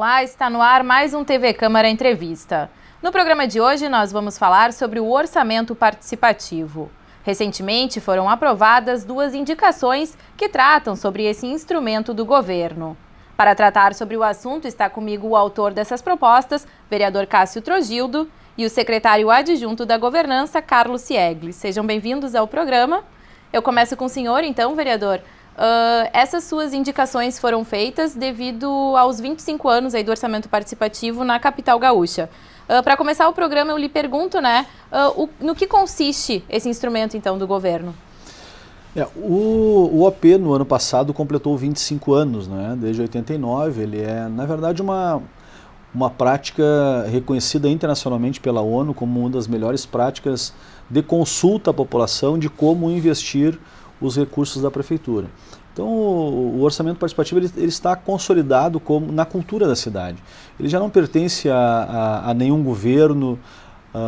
Olá, está no ar mais um TV Câmara Entrevista. No programa de hoje nós vamos falar sobre o orçamento participativo. Recentemente foram aprovadas 2 indicações que tratam sobre esse instrumento do governo. Para tratar sobre o assunto está comigo o autor dessas propostas, vereador Cássio Trogildo, e o secretário adjunto da Governança, Carlos Siegli. Sejam bem-vindos ao programa. Eu começo com o senhor, então, vereador. Essas suas indicações foram feitas devido aos 25 anos aí do orçamento participativo na capital gaúcha. Para começar o programa, eu lhe pergunto, no que consiste esse instrumento, então, do governo? O OP, no ano passado, completou 25 anos, desde 89. Ele é, na verdade, uma prática reconhecida internacionalmente pela ONU como uma das melhores práticas de consulta à população de como investir os recursos da prefeitura. Então, o orçamento participativo ele está consolidado na cultura da cidade. Ele já não pertence a nenhum governo,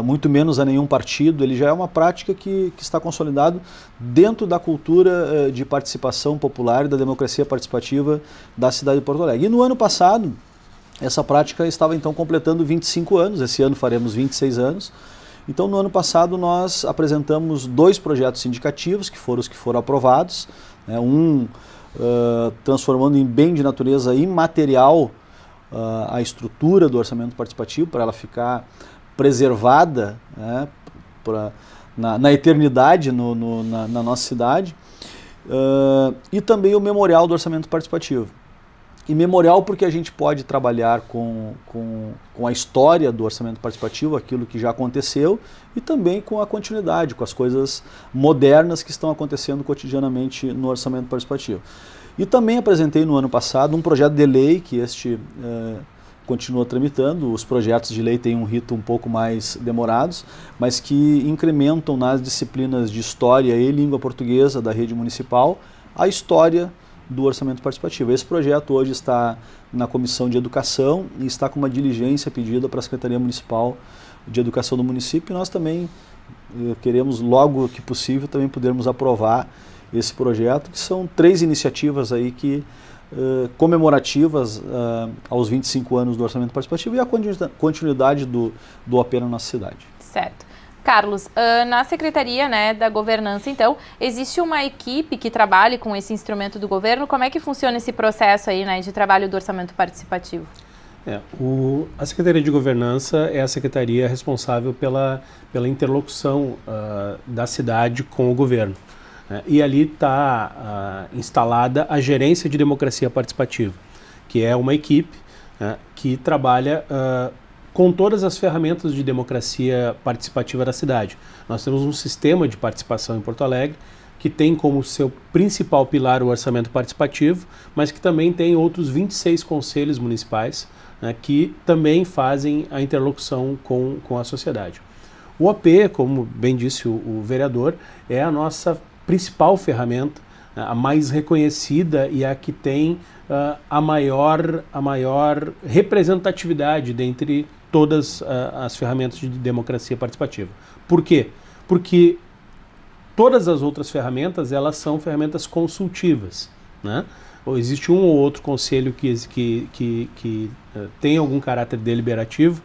muito menos a nenhum partido. Ele já é uma prática que está consolidado dentro da cultura de participação popular e da democracia participativa da cidade de Porto Alegre. E no ano passado, essa prática estava então completando 25 anos, esse ano faremos 26 anos. Então, no ano passado, nós apresentamos 2 projetos indicativos, que foram os que foram aprovados, transformando em bem de natureza imaterial a estrutura do orçamento participativo, para ela ficar preservada na eternidade na nossa cidade, e também o memorial do orçamento participativo. E memorial porque a gente pode trabalhar com a história do orçamento participativo, aquilo que já aconteceu, e também com a continuidade, com as coisas modernas que estão acontecendo cotidianamente no orçamento participativo. E também apresentei no ano passado um projeto de lei, que continua tramitando. Os projetos de lei têm um rito um pouco mais demorados, mas que incrementam nas disciplinas de História e Língua Portuguesa da rede municipal a história do orçamento participativo. Esse projeto hoje está na Comissão de Educação e está com uma diligência pedida para a Secretaria Municipal de Educação do município, e nós também queremos, logo que possível, também podermos aprovar esse projeto, que são 3 iniciativas aí comemorativas aos 25 anos do orçamento participativo e a continuidade do OP na nossa cidade. Certo. Carlos, na Secretaria da Governança, então, existe uma equipe que trabalhe com esse instrumento do governo? Como é que funciona esse processo aí, de trabalho do orçamento participativo? A Secretaria de Governança é a secretaria responsável pela interlocução da cidade com o governo. E ali está instalada a Gerência de Democracia Participativa, que é uma equipe que trabalha com todas as ferramentas de democracia participativa da cidade. Nós temos um sistema de participação em Porto Alegre que tem como seu principal pilar o orçamento participativo, mas que também tem outros 26 conselhos municipais que também fazem a interlocução com a sociedade. O OP, como bem disse o vereador, é a nossa principal ferramenta, a mais reconhecida e a que tem a maior representatividade dentre todas as ferramentas de democracia participativa. Por quê? Porque todas as outras ferramentas, elas são ferramentas consultivas, Ou existe um ou outro conselho que tem algum caráter deliberativo,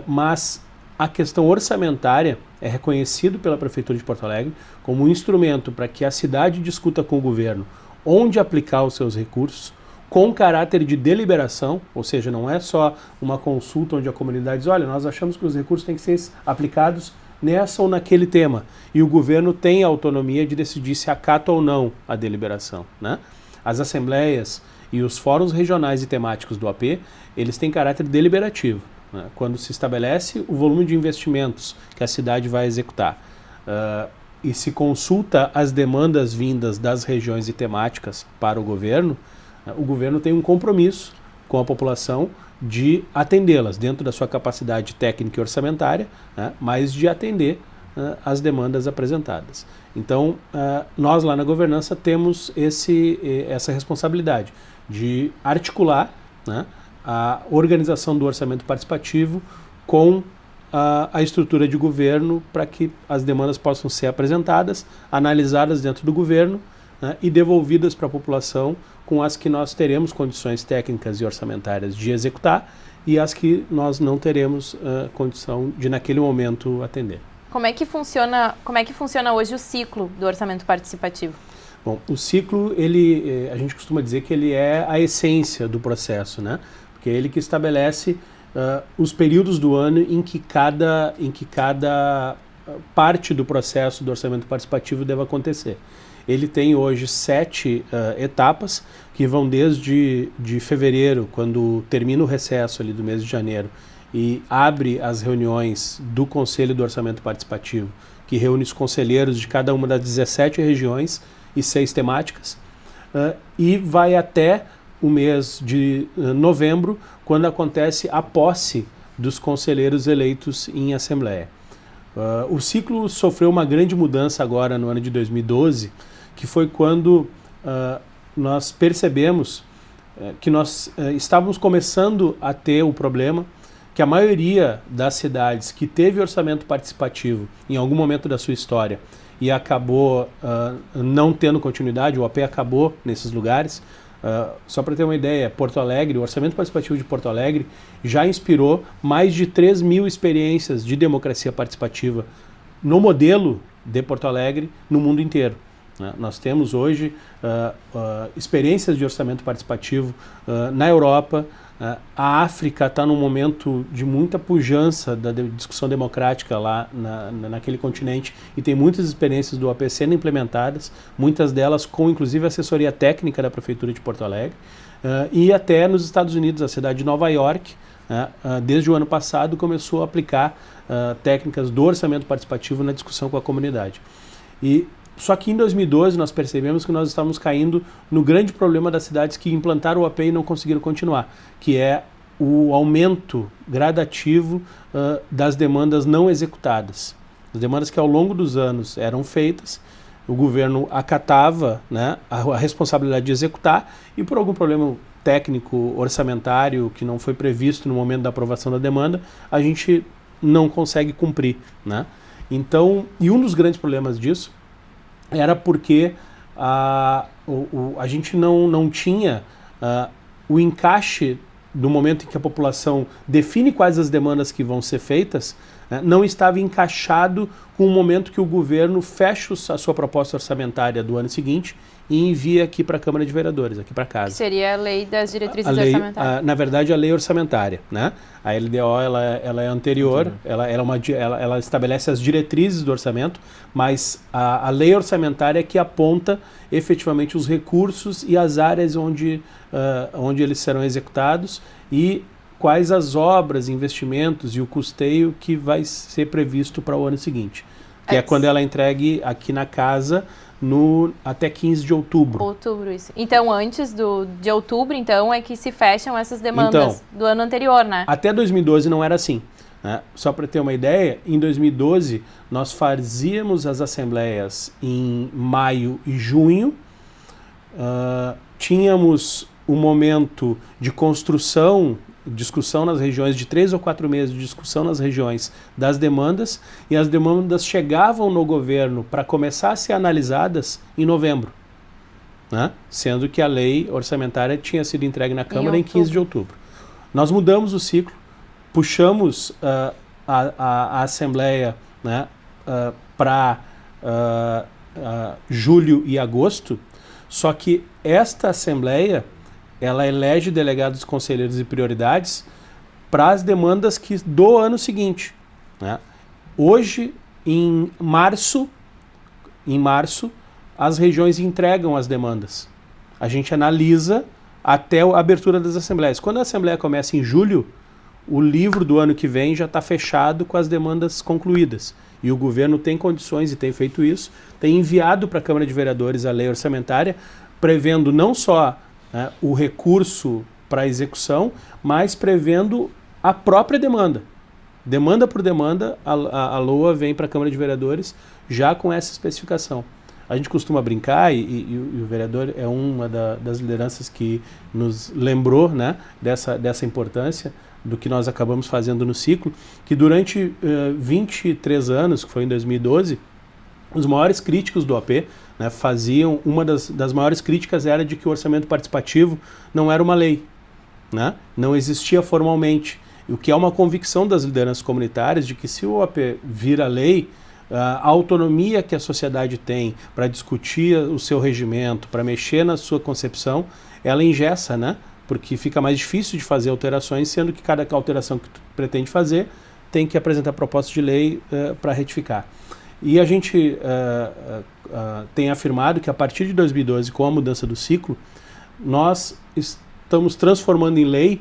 mas a questão orçamentária é reconhecido pela Prefeitura de Porto Alegre como um instrumento para que a cidade discuta com o governo onde aplicar os seus recursos, com caráter de deliberação, ou seja, não é só uma consulta onde a comunidade diz, olha, nós achamos que os recursos têm que ser aplicados nessa ou naquele tema, e o governo tem a autonomia de decidir se acata ou não a deliberação. As assembleias e os fóruns regionais e temáticos do AP, eles têm caráter deliberativo, quando se estabelece o volume de investimentos que a cidade vai executar e se consulta as demandas vindas das regiões e temáticas para o governo tem um compromisso com a população de atendê-las dentro da sua capacidade técnica e orçamentária, mas de atender as demandas apresentadas. Então, nós lá na governança temos essa responsabilidade de articular a organização do orçamento participativo com a estrutura de governo para que as demandas possam ser apresentadas, analisadas dentro do governo e devolvidas para a população com as que nós teremos condições técnicas e orçamentárias de executar e as que nós não teremos condição de, naquele momento, atender. Como é que funciona hoje o ciclo do orçamento participativo? Bom, o ciclo, a gente costuma dizer que ele é a essência do processo, né? Porque é ele que estabelece os períodos do ano em que cada parte do processo do orçamento participativo deve acontecer. Ele tem hoje 7 etapas, que vão desde fevereiro, quando termina o recesso ali do mês de janeiro, e abre as reuniões do Conselho do Orçamento Participativo, que reúne os conselheiros de cada uma das 17 regiões e 6 temáticas, e vai até o mês de novembro, quando acontece a posse dos conselheiros eleitos em assembleia. O ciclo sofreu uma grande mudança agora no ano de 2012, que foi quando nós percebemos que nós estávamos começando a ter o problema que a maioria das cidades que teve orçamento participativo em algum momento da sua história e acabou não tendo continuidade, o AP acabou nesses lugares. Só para ter uma ideia, Porto Alegre, o orçamento participativo de Porto Alegre já inspirou mais de 3.000 experiências de democracia participativa no modelo de Porto Alegre no mundo inteiro. Nós temos hoje experiências de orçamento participativo na Europa. A África está num momento de muita pujança da discussão democrática lá naquele continente e tem muitas experiências do AP sendo implementadas, muitas delas com inclusive assessoria técnica da Prefeitura de Porto Alegre, e até nos Estados Unidos, a cidade de Nova York, desde o ano passado começou a aplicar técnicas do orçamento participativo na discussão com a comunidade. Só que em 2012 nós percebemos que nós estávamos caindo no grande problema das cidades que implantaram o AP e não conseguiram continuar, que é o aumento gradativo das demandas não executadas. As demandas que ao longo dos anos eram feitas, o governo acatava, né, a responsabilidade de executar e por algum problema técnico, orçamentário, que não foi previsto no momento da aprovação da demanda, a gente não consegue cumprir, né? Então, e um dos grandes problemas disso era porque a gente não tinha o encaixe do momento em que a população define quais as demandas que vão ser feitas, não estava encaixado com o momento que o governo fecha a sua proposta orçamentária do ano seguinte e envia aqui para a Câmara de Vereadores, aqui para casa. Seria a lei das diretrizes orçamentárias. Na verdade, a lei orçamentária, né? A LDO ela é anterior, ela estabelece as diretrizes do orçamento, mas a lei orçamentária é que aponta efetivamente os recursos e as áreas onde eles serão executados e quais as obras, investimentos e o custeio que vai ser previsto para o ano seguinte, que é quando ela é entregue aqui na casa até 15 de outubro. Outubro, isso. Então, antes de outubro, então, é que se fecham essas demandas do ano anterior, né? Até 2012 não era assim, né? Só para ter uma ideia, em 2012 nós fazíamos as assembleias em maio e junho, tínhamos um momento de discussão nas regiões, de 3 ou 4 meses de discussão nas regiões das demandas, e as demandas chegavam no governo para começar a ser analisadas em novembro, né? Sendo que a lei orçamentária tinha sido entregue na Câmara em 15 de outubro. Nós mudamos o ciclo, puxamos a Assembleia, né, para julho e agosto, só que esta Assembleia ela elege delegados, conselheiros e prioridades para as demandas do ano seguinte, né? Hoje, em março, as regiões entregam as demandas. A gente analisa até a abertura das assembleias. Quando a assembleia começa em julho, o livro do ano que vem já está fechado com as demandas concluídas. E o governo tem condições, e tem feito isso, tem enviado para a Câmara de Vereadores a lei orçamentária, prevendo não só o recurso para execução, mas prevendo a própria demanda. Demanda por demanda, a LOA vem para a Câmara de Vereadores já com essa especificação. A gente costuma brincar, e o vereador é uma das lideranças que nos lembrou, né, dessa importância do que nós acabamos fazendo no ciclo, que durante 23 anos, que foi em 2012, os maiores críticos do OAP, né, faziam, uma das maiores críticas era de que o orçamento participativo não era uma lei, né, não existia formalmente, o que é uma convicção das lideranças comunitárias de que se o OAP vira lei, a autonomia que a sociedade tem para discutir o seu regimento, para mexer na sua concepção, ela engessa, né? Porque fica mais difícil de fazer alterações, sendo que cada alteração que tu pretende fazer tem que apresentar proposta de lei para retificar. E a gente tem afirmado que a partir de 2012, com a mudança do ciclo, nós estamos transformando em lei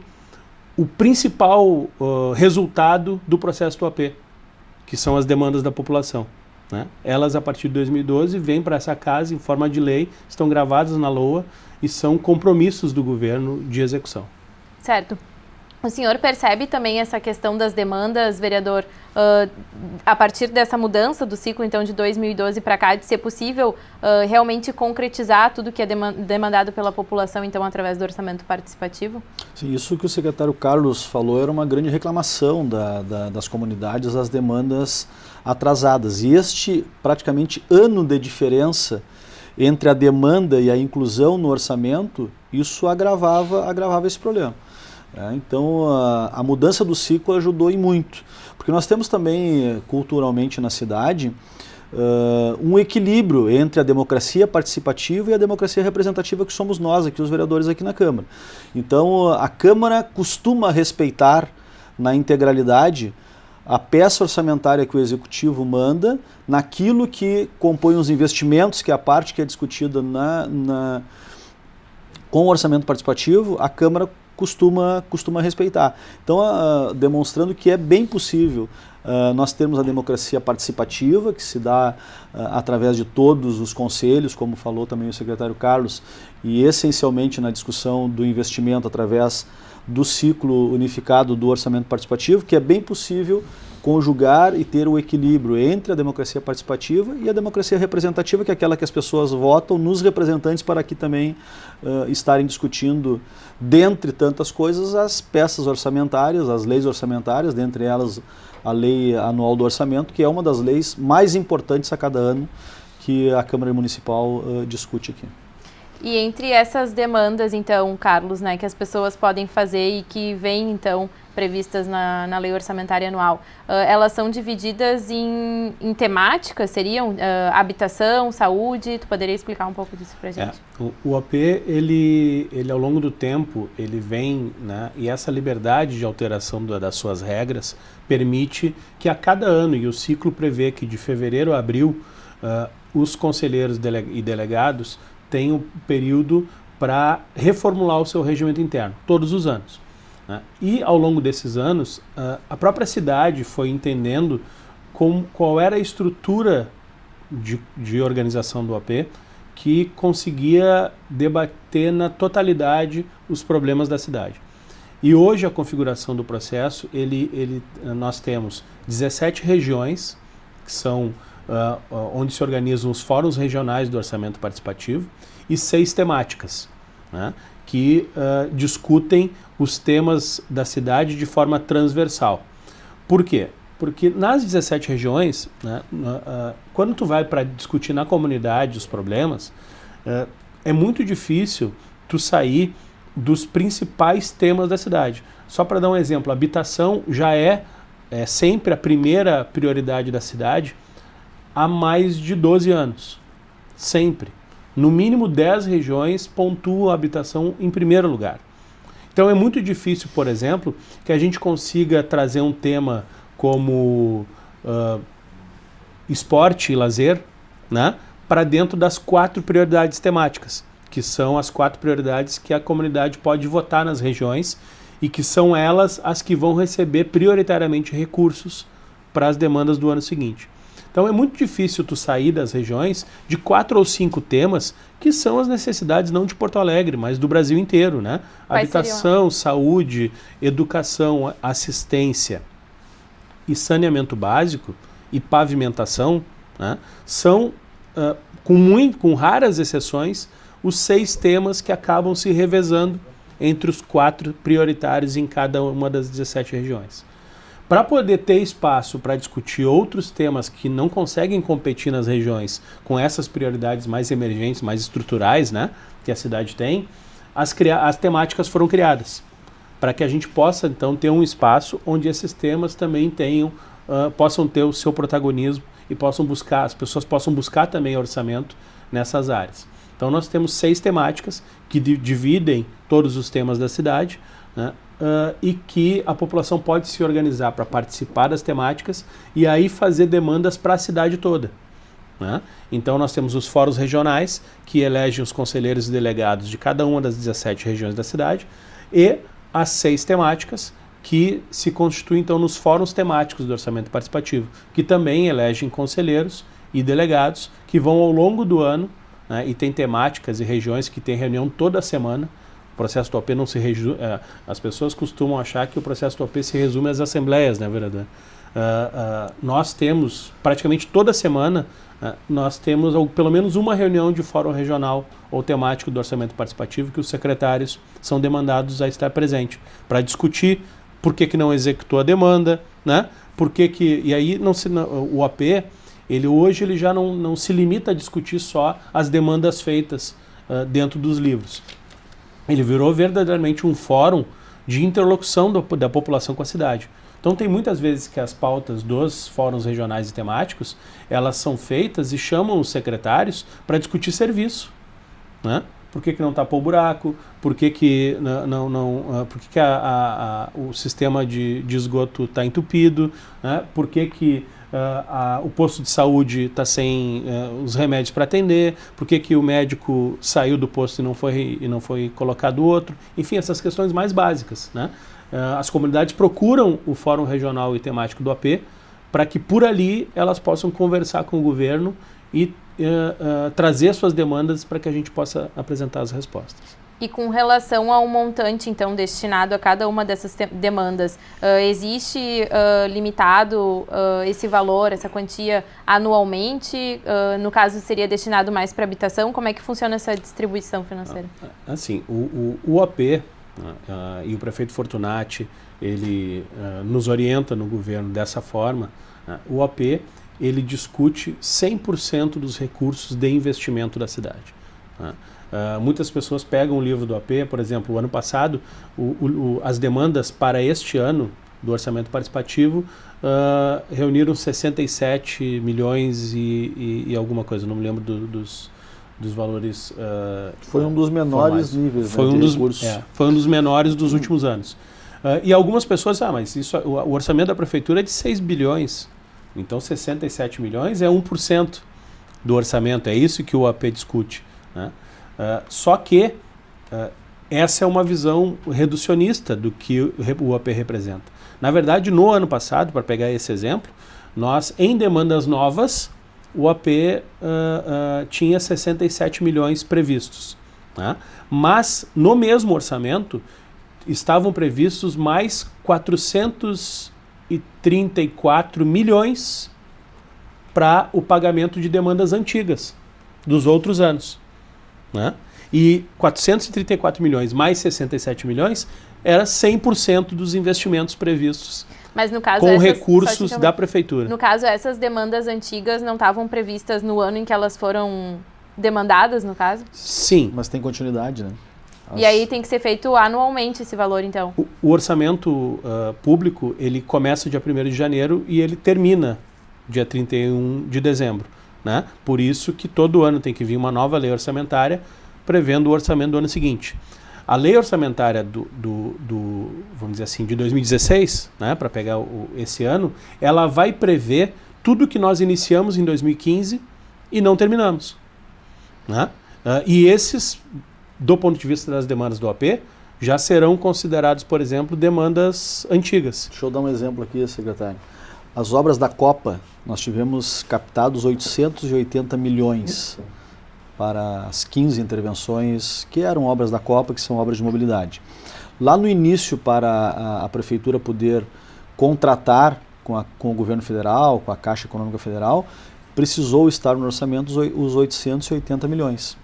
o principal resultado do processo do OAP, que são as demandas da população, né? Elas, a partir de 2012, vêm para essa casa em forma de lei, estão gravadas na LOA e são compromissos do governo de execução. Certo. O senhor percebe também essa questão das demandas, vereador, a partir dessa mudança do ciclo, então, de 2012 para cá, de ser possível realmente concretizar tudo que é demandado pela população, então, através do orçamento participativo? Sim, isso que o secretário Carlos falou era uma grande reclamação das comunidades, as demandas atrasadas. E este, praticamente, ano de diferença entre a demanda e a inclusão no orçamento, isso agravava esse problema. Então, a mudança do ciclo ajudou e muito, porque nós temos também, culturalmente na cidade, um equilíbrio entre a democracia participativa e a democracia representativa, que somos nós aqui, os vereadores aqui na Câmara. Então, a Câmara costuma respeitar na integralidade a peça orçamentária que o Executivo manda, naquilo que compõe os investimentos, que é a parte que é discutida com o orçamento participativo, a Câmara costuma respeitar. Então, demonstrando que é bem possível nós termos a democracia participativa, que se dá através de todos os conselhos, como falou também o secretário Carlos, e essencialmente na discussão do investimento através do ciclo unificado do orçamento participativo, que é bem possível conjugar e ter o equilíbrio entre a democracia participativa e a democracia representativa, que é aquela que as pessoas votam nos representantes para aqui também estarem discutindo, dentre tantas coisas, as peças orçamentárias, as leis orçamentárias, dentre elas a lei anual do orçamento, que é uma das leis mais importantes a cada ano que a Câmara Municipal discute aqui. E entre essas demandas, então, Carlos, né, que as pessoas podem fazer e que vêm, então, previstas na lei orçamentária anual, elas são divididas em temáticas, seriam habitação, saúde? Tu poderia explicar um pouco disso pra gente? O OAP, ele ao longo do tempo, ele vem, né, e essa liberdade de alteração das suas regras permite que a cada ano, e o ciclo prevê que de fevereiro a abril, os conselheiros e delegados têm um período para reformular o seu regimento interno, todos os anos, né? E ao longo desses anos, a própria cidade foi entendendo qual era a estrutura de organização do OAP que conseguia debater na totalidade os problemas da cidade. E hoje a configuração do processo, nós temos 17 regiões, que são onde se organizam os fóruns regionais do orçamento participativo, e 6 temáticas, né, que discutem os temas da cidade de forma transversal. Por quê? Porque nas 17 regiões, né, quando tu vai para discutir na comunidade os problemas, é muito difícil tu sair dos principais temas da cidade. Só para dar um exemplo, a habitação já é sempre a primeira prioridade da cidade há mais de 12 anos. Sempre. No mínimo 10 regiões pontuam a habitação em primeiro lugar. Então é muito difícil, por exemplo, que a gente consiga trazer um tema como esporte e lazer, né, para dentro das 4 prioridades temáticas, que são as 4 prioridades que a comunidade pode votar nas regiões e que são elas as que vão receber prioritariamente recursos para as demandas do ano seguinte. Então é muito difícil tu sair das regiões de 4 ou 5 temas que são as necessidades não de Porto Alegre, mas do Brasil inteiro, né? Habitação, saúde, educação, assistência e saneamento básico e pavimentação, né, são, com raras exceções, os 6 temas que acabam se revezando entre os 4 prioritários em cada uma das 17 regiões. Para poder ter espaço para discutir outros temas que não conseguem competir nas regiões com essas prioridades mais emergentes, mais estruturais, né, que a cidade tem, as temáticas foram criadas para que a gente possa, então, ter um espaço onde esses temas também possam ter o seu protagonismo e as pessoas possam buscar também orçamento nessas áreas. Então, nós temos 6 temáticas que dividem todos os temas da cidade, né, e que a população pode se organizar para participar das temáticas e aí fazer demandas para a cidade toda, né? Então nós temos os fóruns regionais, que elegem os conselheiros e delegados de cada uma das 17 regiões da cidade, e as 6 temáticas, que se constituem então nos fóruns temáticos do orçamento participativo, que também elegem conselheiros e delegados que vão ao longo do ano, né, e tem temáticas e regiões que têm reunião toda semana. O processo do OP não se resume. As pessoas costumam achar que o processo do OP se resume às assembleias, né, vereador? Nós temos, praticamente toda semana, nós temos pelo menos uma reunião de fórum regional ou temático do orçamento participativo que os secretários são demandados a estar presente para discutir por que não executou a demanda, né? E aí o OP, hoje ele já não se limita a discutir só as demandas feitas dentro dos livros. Ele virou verdadeiramente um fórum de interlocução da população com a cidade. Então tem muitas vezes que as pautas dos fóruns regionais e temáticos, elas são feitas e chamam os secretários para discutir serviço, né? Por que não tapou o buraco? Por que o sistema de esgoto está entupido? Né? Por que o posto de saúde está sem os remédios para atender? Por que o médico saiu do posto e não foi colocado outro? Enfim, essas questões mais básicas, né? As comunidades procuram o Fórum Regional e Temático do AP para que por ali elas possam conversar com o governo e trazer suas demandas para que a gente possa apresentar as respostas. E com relação ao montante, então, destinado a cada uma dessas demandas, existe limitado esse valor, essa quantia anualmente? No caso, seria destinado mais para habitação? Como é que funciona essa distribuição financeira? Assim, o AP e o prefeito Fortunati, ele nos orienta no governo dessa forma. O AP, ele discute 100% dos recursos de investimento da cidade. Muitas pessoas pegam o livro do AP, por exemplo, o ano passado, as demandas para este ano do orçamento participativo reuniram 67 milhões e alguma coisa, não me lembro dos valores. Foi um dos menores níveis, foi, né, foi um dos menores dos últimos anos. E algumas pessoas, mas o orçamento da prefeitura é de 6 bilhões, então 67 milhões é 1% do orçamento, é isso que o AP discute, né? Só que essa é uma visão reducionista do que o AP representa. Na verdade, no ano passado, para pegar esse exemplo, nós, em demandas novas, o AP tinha 67 milhões previstos, né? Mas no mesmo orçamento estavam previstos mais 434 milhões para o pagamento de demandas antigas dos outros anos, né? E 434 milhões mais 67 milhões era 100% dos investimentos previstos. Mas no caso, com recursos da prefeitura. No caso, essas demandas antigas não estavam previstas no ano em que elas foram demandadas, no caso? Sim. Mas tem continuidade, né? E aí tem que ser feito anualmente esse valor, então? O orçamento público, ele começa dia 1º de janeiro e ele termina dia 31 de dezembro, né? Por isso que todo ano tem que vir uma nova lei orçamentária prevendo o orçamento do ano seguinte. A lei orçamentária vamos dizer assim, de 2016, né, para pegar esse ano, ela vai prever tudo que nós iniciamos em 2015 e não terminamos, né? E esses, do ponto de vista das demandas do AP, já serão considerados, por exemplo, demandas antigas. Deixa eu dar um exemplo aqui, secretário. As obras da Copa, nós tivemos captados 880 milhões para as 15 intervenções que eram obras da Copa, que são obras de mobilidade. Lá no início, para a prefeitura poder contratar com o governo federal, com a Caixa Econômica Federal, precisou estar no orçamento os 880 milhões.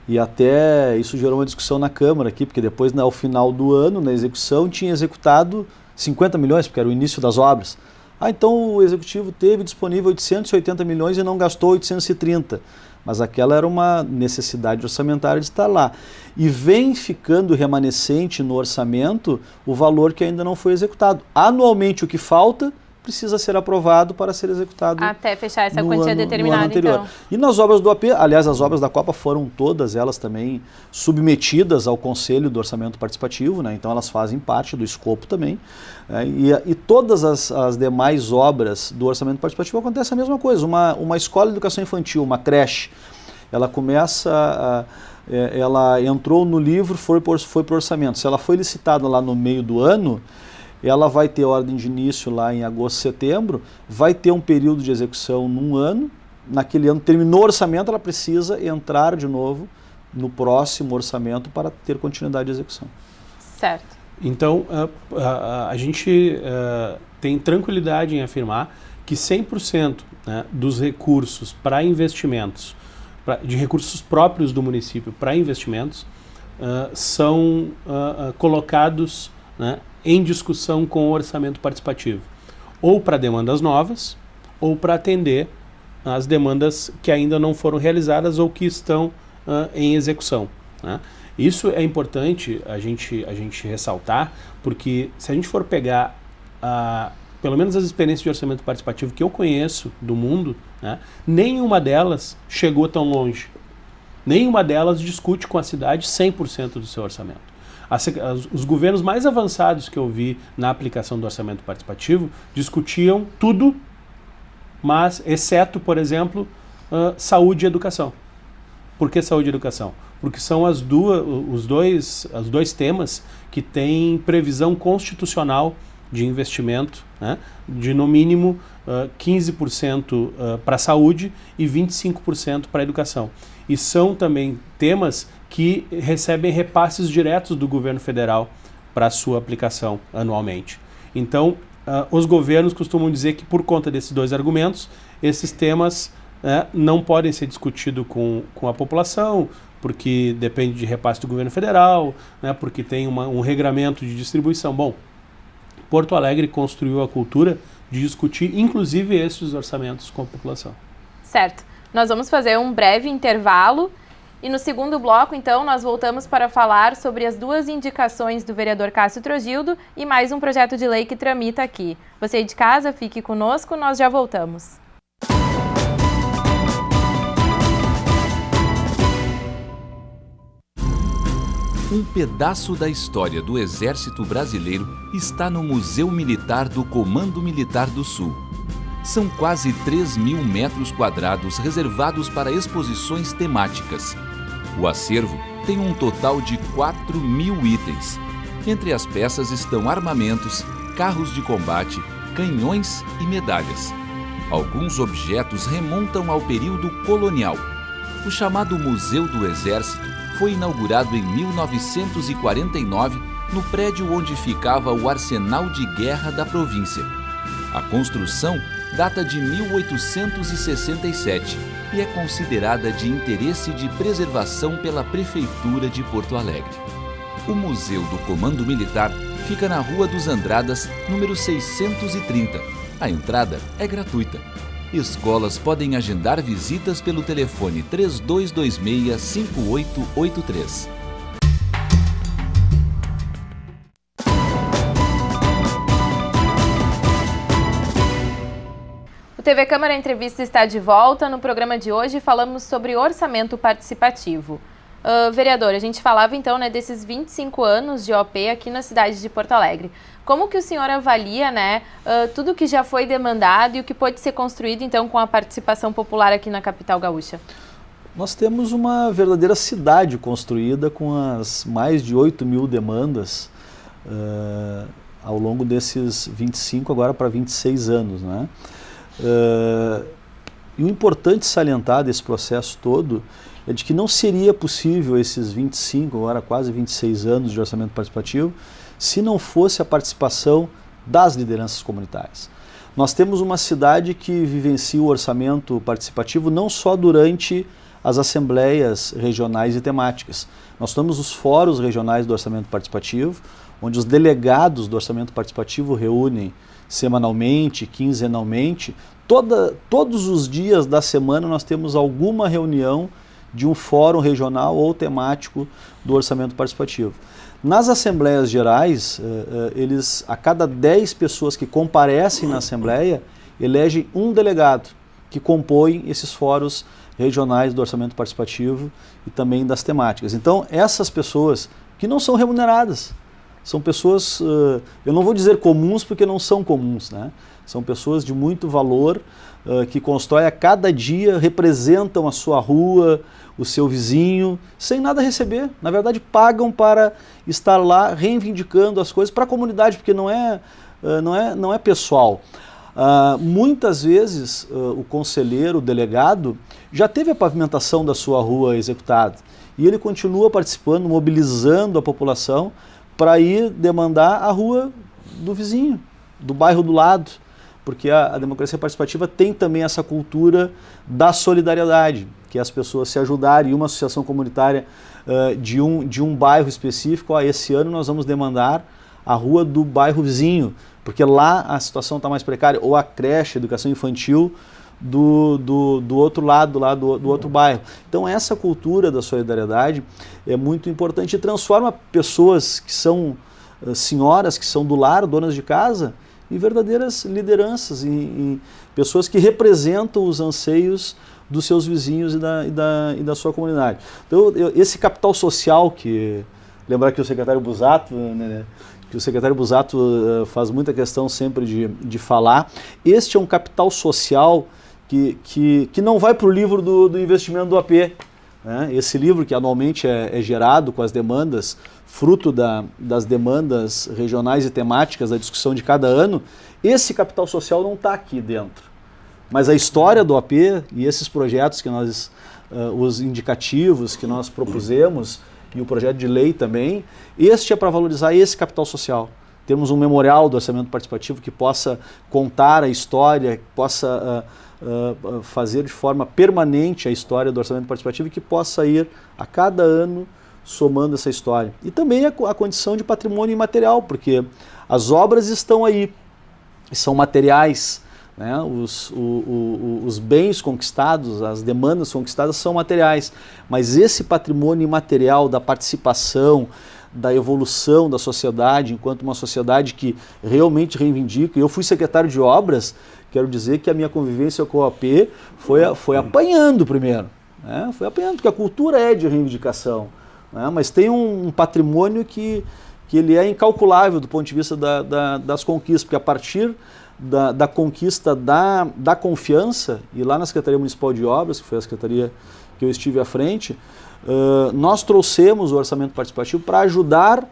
E até isso gerou uma discussão na Câmara aqui, porque depois, ao final do ano, na execução, tinha executado 50 milhões, porque era o início das obras. Então o Executivo teve disponível 880 milhões e não gastou 830. Mas aquela era uma necessidade orçamentária de estar lá. E vem ficando remanescente no orçamento o valor que ainda não foi executado. Anualmente o que falta precisa ser aprovado para ser executado. Até fechar essa quantia determinada, então. E nas obras do AP, aliás, as obras da Copa foram todas elas também submetidas ao Conselho do Orçamento Participativo, né? Então elas fazem parte do escopo também. E todas as demais obras do Orçamento Participativo acontece a mesma coisa. Uma escola de educação infantil, uma creche, ela começa ela entrou no livro, foi para o orçamento. Se ela foi licitada lá no meio do ano, ela vai ter ordem de início lá em agosto, setembro, vai ter um período de execução num ano, naquele ano terminou o orçamento, ela precisa entrar de novo no próximo orçamento para ter continuidade de execução. Certo. Então, a gente tem tranquilidade em afirmar que 100% né, dos recursos para investimentos, de recursos próprios do município para investimentos, são colocados, né, em discussão com o orçamento participativo, ou para demandas novas, ou para atender as demandas que ainda não foram realizadas ou que estão em execução, né? Isso é importante a gente ressaltar, porque se a gente for pegar pelo menos as experiências de orçamento participativo que eu conheço do mundo, né, nenhuma delas chegou tão longe. Nenhuma delas discute com a cidade 100% do seu orçamento. Os governos mais avançados que eu vi na aplicação do orçamento participativo discutiam tudo, mas exceto, por exemplo, saúde e educação. Por que saúde e educação? Porque são os dois temas que têm previsão constitucional de investimento, né, de no mínimo 15% para a saúde e 25% para a educação. E são também temas que recebem repasses diretos do governo federal para sua aplicação anualmente. Então, os governos costumam dizer que por conta desses dois argumentos, esses temas não podem ser discutidos com a população, porque depende de repasse do governo federal, né, porque tem um regramento de distribuição. Bom, Porto Alegre construiu a cultura de discutir, inclusive, esses orçamentos com a população. Certo. Nós vamos fazer um breve intervalo e no segundo bloco, então, nós voltamos para falar sobre as duas indicações do vereador Cássio Trogildo e mais um projeto de lei que tramita aqui. Você aí de casa, fique conosco, nós já voltamos. Um pedaço da história do Exército Brasileiro está no Museu Militar do Comando Militar do Sul. São quase 3.000 metros quadrados reservados para exposições temáticas. O acervo tem um total de 4.000 itens. Entre as peças estão armamentos, carros de combate, canhões e medalhas. Alguns objetos remontam ao período colonial. O chamado Museu do Exército foi inaugurado em 1949 no prédio onde ficava o Arsenal de Guerra da província. A construção data de 1867 e é considerada de interesse de preservação pela Prefeitura de Porto Alegre. O Museu do Comando Militar fica na Rua dos Andradas, número 630. A entrada é gratuita. Escolas podem agendar visitas pelo telefone 3226-5883. O TV Câmara Entrevista está de volta. No programa de hoje falamos sobre orçamento participativo. Vereador, a gente falava então, né, desses 25 anos de OP aqui na cidade de Porto Alegre. Como que o senhor avalia, né, tudo que já foi demandado e o que pode ser construído então com a participação popular aqui na capital gaúcha? Nós temos uma verdadeira cidade construída com as mais de 8.000 demandas ao longo desses 25 agora para 26 anos, né? E o importante salientar desse processo todo é de que não seria possível esses 25, agora quase 26 anos de orçamento participativo, se não fosse a participação das lideranças comunitárias. Nós temos uma cidade que vivencia o orçamento participativo não só durante as assembleias regionais e temáticas. Nós temos os fóruns regionais do orçamento participativo, onde os delegados do orçamento participativo reúnem semanalmente, quinzenalmente. Todos os dias da semana nós temos alguma reunião de um fórum regional ou temático do orçamento participativo. Nas assembleias gerais, eles, a cada 10 pessoas que comparecem na assembleia, elegem um delegado que compõe esses fóruns regionais do orçamento participativo e também das temáticas. Então, essas pessoas que não são remuneradas, são pessoas, eu não vou dizer comuns porque não são comuns, né? São pessoas de muito valor, que constroem a cada dia, representam a sua rua, o seu vizinho, sem nada receber. Na verdade, pagam para estar lá reivindicando as coisas para a comunidade, porque não é pessoal. Muitas vezes o conselheiro, o delegado, já teve a pavimentação da sua rua executada e ele continua participando, mobilizando a população para ir demandar a rua do vizinho, do bairro do lado, porque a democracia participativa tem também essa cultura da solidariedade, que é as pessoas se ajudarem. E uma associação comunitária de um bairro específico, esse ano nós vamos demandar a rua do bairro vizinho, porque lá a situação está mais precária, ou a creche, a educação infantil do outro lado, lá do outro bairro. Então essa cultura da solidariedade é muito importante e transforma pessoas que são senhoras, que são do lar, donas de casa, em verdadeiras lideranças, em pessoas que representam os anseios dos seus vizinhos e da sua comunidade. Então esse capital social lembrar que o secretário Busato, né, que o secretário Busato faz muita questão sempre de falar, este é um capital social que não vai para o livro do investimento do AP. Né? Esse livro que anualmente é gerado com as demandas, fruto das demandas regionais e temáticas da discussão de cada ano, esse capital social não está aqui dentro. Mas a história do AP e esses projetos que nós, os indicativos que nós propusemos, e o projeto de lei também, este é para valorizar esse capital social. Temos um memorial do orçamento participativo que possa contar a história, que possa fazer de forma permanente a história do orçamento participativo e que possa ir a cada ano somando essa história. E também a condição de patrimônio imaterial, porque as obras estão aí, são materiais, né? Os bens conquistados, as demandas conquistadas são materiais, mas esse patrimônio imaterial da participação, da evolução da sociedade, enquanto uma sociedade que realmente reivindica. Eu fui secretário de obras, quero dizer que a minha convivência com o AP foi apanhando primeiro, né? Foi apanhando, porque a cultura é de reivindicação, né? Mas tem um patrimônio que ele é incalculável do ponto de vista das conquistas, porque a partir da conquista da confiança, e lá na Secretaria Municipal de Obras, que foi a secretaria que eu estive à frente, nós trouxemos o orçamento participativo para ajudar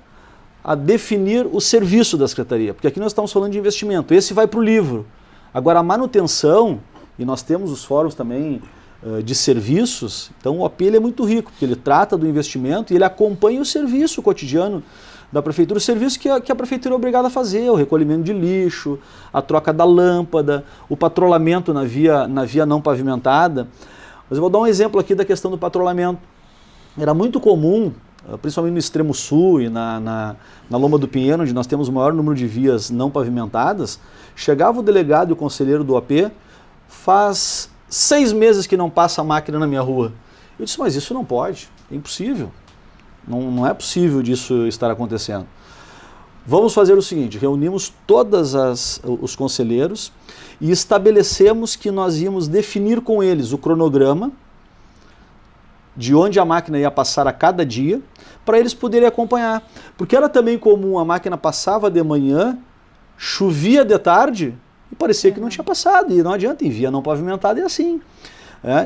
a definir o serviço da Secretaria, porque aqui nós estamos falando de investimento, esse vai para o livro. Agora a manutenção, e nós temos os fóruns também de serviços, então o AP é muito rico, porque ele trata do investimento e ele acompanha o serviço cotidiano da prefeitura, o serviço que a prefeitura é obrigada a fazer, o recolhimento de lixo, a troca da lâmpada, o patrulhamento na via não pavimentada. Mas eu vou dar um exemplo aqui da questão do patrulhamento. Era muito comum, principalmente no extremo sul e na Loma do Pinheiro, onde nós temos o maior número de vias não pavimentadas, chegava o delegado e o conselheiro do AP, faz 6 meses que não passa a máquina na minha rua. Eu disse, mas isso não pode, é impossível. Não é possível disso estar acontecendo. Vamos fazer o seguinte, reunimos todos os conselheiros e estabelecemos que nós íamos definir com eles o cronograma de onde a máquina ia passar a cada dia, para eles poderem acompanhar. Porque era também comum, a máquina passava de manhã, chovia de tarde e parecia que não tinha passado. E não adianta, em via não pavimentada é assim.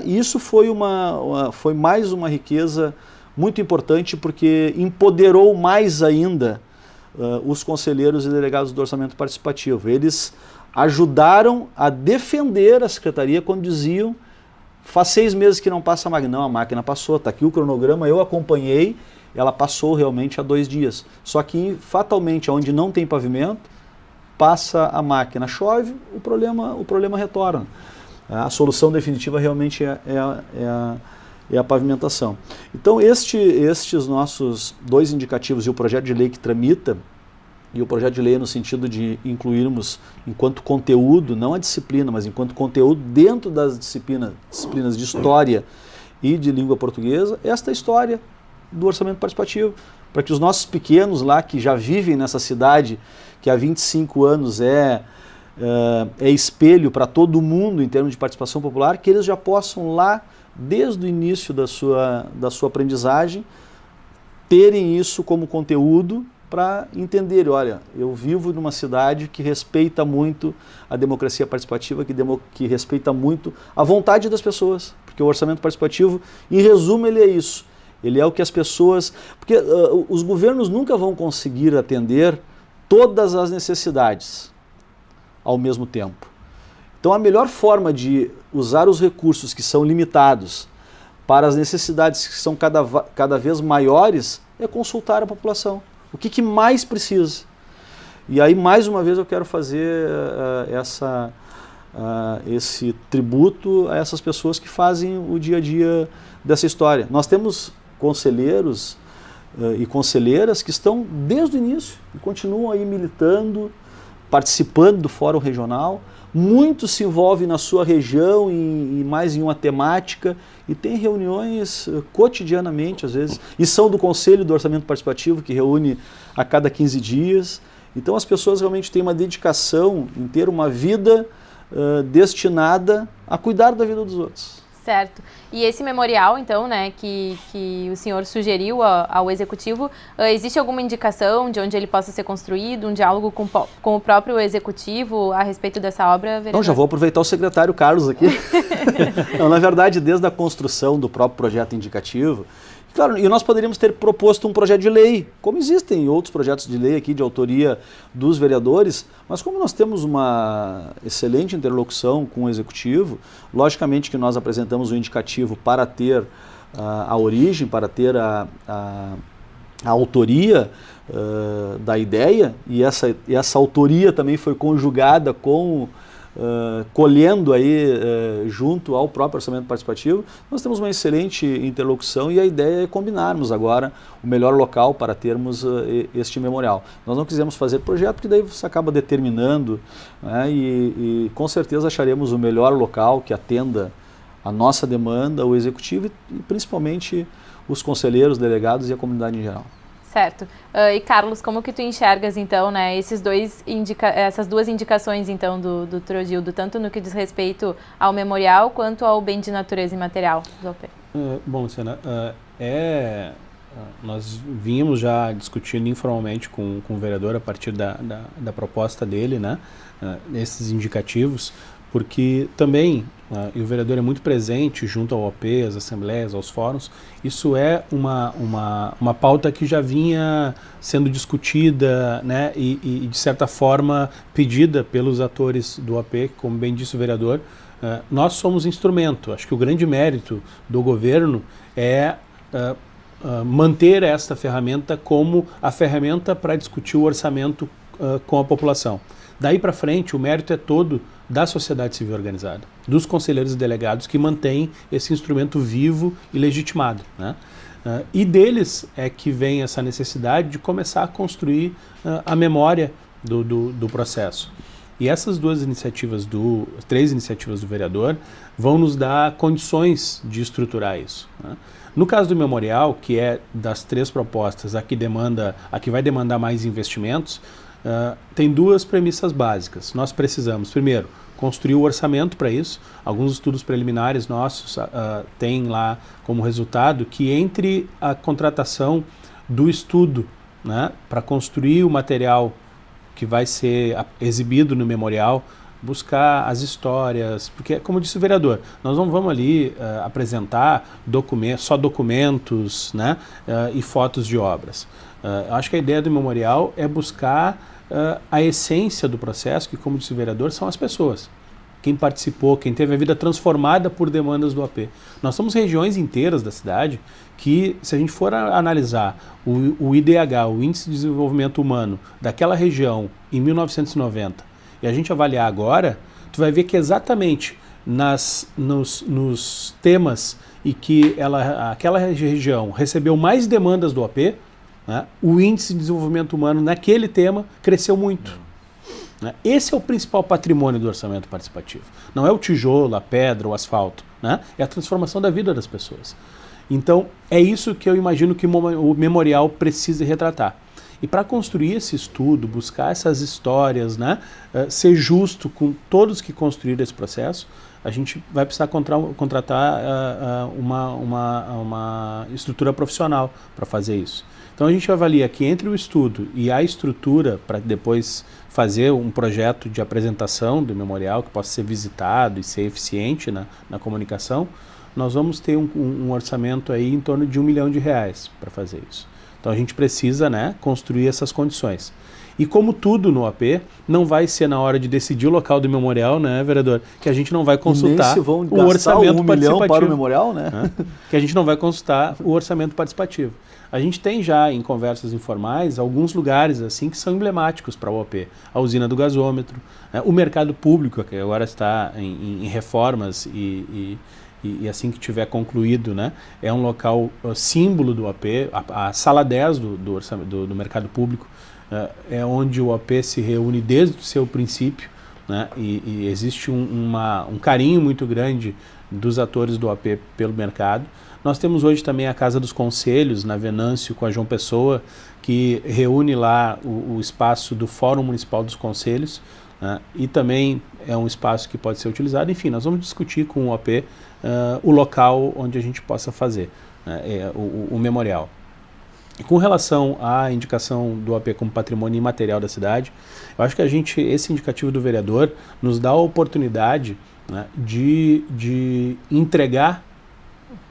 E isso foi mais uma riqueza muito importante, porque empoderou mais ainda os conselheiros e delegados do orçamento participativo. Eles ajudaram a defender a secretaria quando diziam, faz 6 meses que não passa a máquina. Não, a máquina passou, está aqui o cronograma, eu acompanhei, ela passou realmente há 2 dias. Só que fatalmente, onde não tem pavimento, passa a máquina, chove, o problema retorna. A solução definitiva realmente é a pavimentação. Então estes nossos 2 indicativos e o projeto de lei que tramita e o projeto de lei é no sentido de incluirmos enquanto conteúdo, não a disciplina, mas enquanto conteúdo dentro das disciplinas de história e de língua portuguesa, esta história do orçamento participativo, para que os nossos pequenos lá, que já vivem nessa cidade, que há 25 anos é espelho para todo mundo em termos de participação popular, que eles já possam lá, desde o início da sua aprendizagem, terem isso como conteúdo para entender, olha, eu vivo numa cidade que respeita muito a democracia participativa, que respeita muito a vontade das pessoas, porque o orçamento participativo, em resumo, ele é isso. Ele é o que as pessoas... Porque os governos nunca vão conseguir atender todas as necessidades ao mesmo tempo. Então a melhor forma de usar os recursos que são limitados para as necessidades que são cada vez maiores é consultar a população. O que mais precisa? E aí, mais uma vez, eu quero fazer esse tributo a essas pessoas que fazem o dia a dia dessa história. Nós temos conselheiros e conselheiras que estão desde o início e continuam aí militando, participando do Fórum Regional. Muitos se envolvem na sua região e mais em uma temática e tem reuniões cotidianamente, às vezes, e são do Conselho do Orçamento Participativo, que reúne a cada 15 dias. Então as pessoas realmente têm uma dedicação em ter uma vida destinada a cuidar da vida dos outros. Certo. E esse memorial, então, né, que o senhor sugeriu ao Executivo, existe alguma indicação de onde ele possa ser construído, um diálogo com o próprio Executivo a respeito dessa obra, vereador? Não, já vou aproveitar o secretário Carlos aqui. Não, na verdade, desde a construção do próprio projeto indicativo, claro, e nós poderíamos ter proposto um projeto de lei, como existem outros projetos de lei aqui de autoria dos vereadores, mas como nós temos uma excelente interlocução com o Executivo, logicamente que nós apresentamos um indicativo para ter a origem, para ter a autoria da ideia, e essa autoria também foi conjugada com... colhendo aí junto ao próprio orçamento participativo, nós temos uma excelente interlocução e a ideia é combinarmos agora o melhor local para termos este memorial. Nós não quisemos fazer projeto porque daí você acaba determinando, né, e com certeza acharemos o melhor local que atenda a nossa demanda, o Executivo e principalmente os conselheiros, delegados e a comunidade em geral. Certo. E Carlos, como que tu enxergas, então, né, essas duas indicações, então, do Trogildo, tanto no que diz respeito ao memorial, quanto ao bem de natureza imaterial do OP? Bom, Luciana, nós vínhamos já discutindo informalmente com o vereador a partir da proposta dele, né, esses indicativos, porque também, e o vereador é muito presente junto ao OP, às assembleias, aos fóruns, isso é uma pauta que já vinha sendo discutida, né, e de certa forma pedida pelos atores do OP, como bem disse o vereador. Nós somos instrumento. Acho que o grande mérito do governo é manter esta ferramenta como a ferramenta para discutir o orçamento com a população. Daí para frente, o mérito é todo da sociedade civil organizada, dos conselheiros e delegados que mantêm esse instrumento vivo e legitimado, né? E deles é que vem essa necessidade de começar a construir a memória do processo. E essas três iniciativas do vereador vão nos dar condições de estruturar isso, né? No caso do memorial, que é das três propostas a que vai demandar mais investimentos, tem duas premissas básicas. Nós precisamos, primeiro, construir o orçamento para isso. Alguns estudos preliminares nossos têm lá como resultado que entre a contratação do estudo, né, para construir o material que vai ser exibido no memorial, buscar as histórias, porque, como disse o vereador, nós não vamos ali apresentar só documentos, né, e fotos de obras. Eu acho que a ideia do memorial é buscar a essência do processo, que, como disse o vereador, são as pessoas. Quem participou, quem teve a vida transformada por demandas do AP. Nós temos regiões inteiras da cidade que, se a gente for analisar o IDH, o Índice de Desenvolvimento Humano, daquela região em 1990, e a gente avaliar agora, tu vai ver que exatamente nos temas e que aquela região recebeu mais demandas do AP, né, o índice de desenvolvimento humano naquele tema cresceu muito. Né? Esse é o principal patrimônio do orçamento participativo. Não é o tijolo, a pedra, o asfalto. Né? É a transformação da vida das pessoas. Então, é isso que eu imagino que o memorial precisa retratar. E para construir esse estudo, buscar essas histórias, né, ser justo com todos que construíram esse processo, a gente vai precisar contratar uma estrutura profissional para fazer isso. Então a gente avalia que entre o estudo e a estrutura para depois fazer um projeto de apresentação do memorial que possa ser visitado e ser eficiente na comunicação, nós vamos ter um orçamento aí em torno de R$1 milhão para fazer isso. Então a gente precisa, né, construir essas condições. E como tudo no AP, não vai ser na hora de decidir o local do memorial, né, vereador, que a gente não vai consultar o orçamento participativo para o memorial, né? Que a gente não vai consultar o orçamento participativo. A gente tem já em conversas informais alguns lugares assim que são emblemáticos para o OP. A usina do gasômetro, né, o mercado público, que agora está em reformas e assim que tiver concluído, né, é um local símbolo do OP. A sala 10 do mercado público é onde o OP se reúne desde o seu princípio, né, e existe um carinho muito grande dos atores do OP pelo mercado. Nós temos hoje também a Casa dos Conselhos, na Venâncio, com a João Pessoa, que reúne lá o espaço do Fórum Municipal dos Conselhos, né, e também é um espaço que pode ser utilizado. Enfim, nós vamos discutir com o OP o local onde a gente possa fazer o memorial. E com relação à indicação do OP como patrimônio imaterial da cidade, eu acho que esse indicativo do vereador nos dá a oportunidade, né, de entregar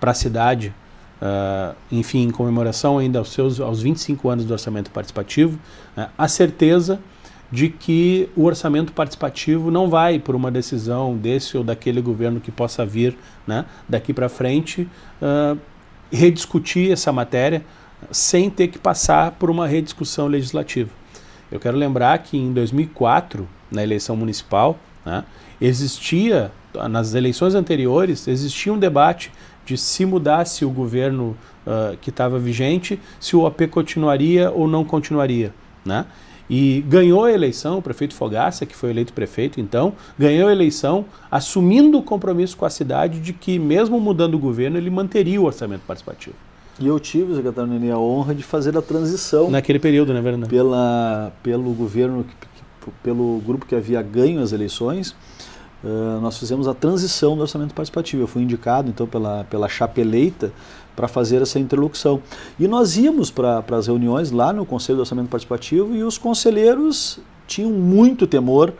para a cidade, enfim, em comemoração ainda aos 25 anos do orçamento participativo, a certeza de que o orçamento participativo não vai, por uma decisão desse ou daquele governo que possa vir, né, daqui para frente, rediscutir essa matéria sem ter que passar por uma rediscussão legislativa. Eu quero lembrar que em 2004, na eleição municipal, né, nas eleições anteriores, existia um debate de se mudasse o governo que estava vigente, se o OP continuaria ou não continuaria, né? E ganhou a eleição, o prefeito Fogaça, que foi eleito prefeito então, ganhou a eleição assumindo o compromisso com a cidade de que, mesmo mudando o governo, ele manteria o orçamento participativo. E eu tive, secretário Nenê, a honra de fazer a transição. Naquele período, né, Fernando? Pelo governo, pelo grupo que havia ganho as eleições, nós fizemos a transição do orçamento participativo. Eu fui indicado, então, pela chapa eleita para fazer essa interlocução. E nós íamos para as reuniões lá no Conselho do Orçamento Participativo e os conselheiros tinham muito temor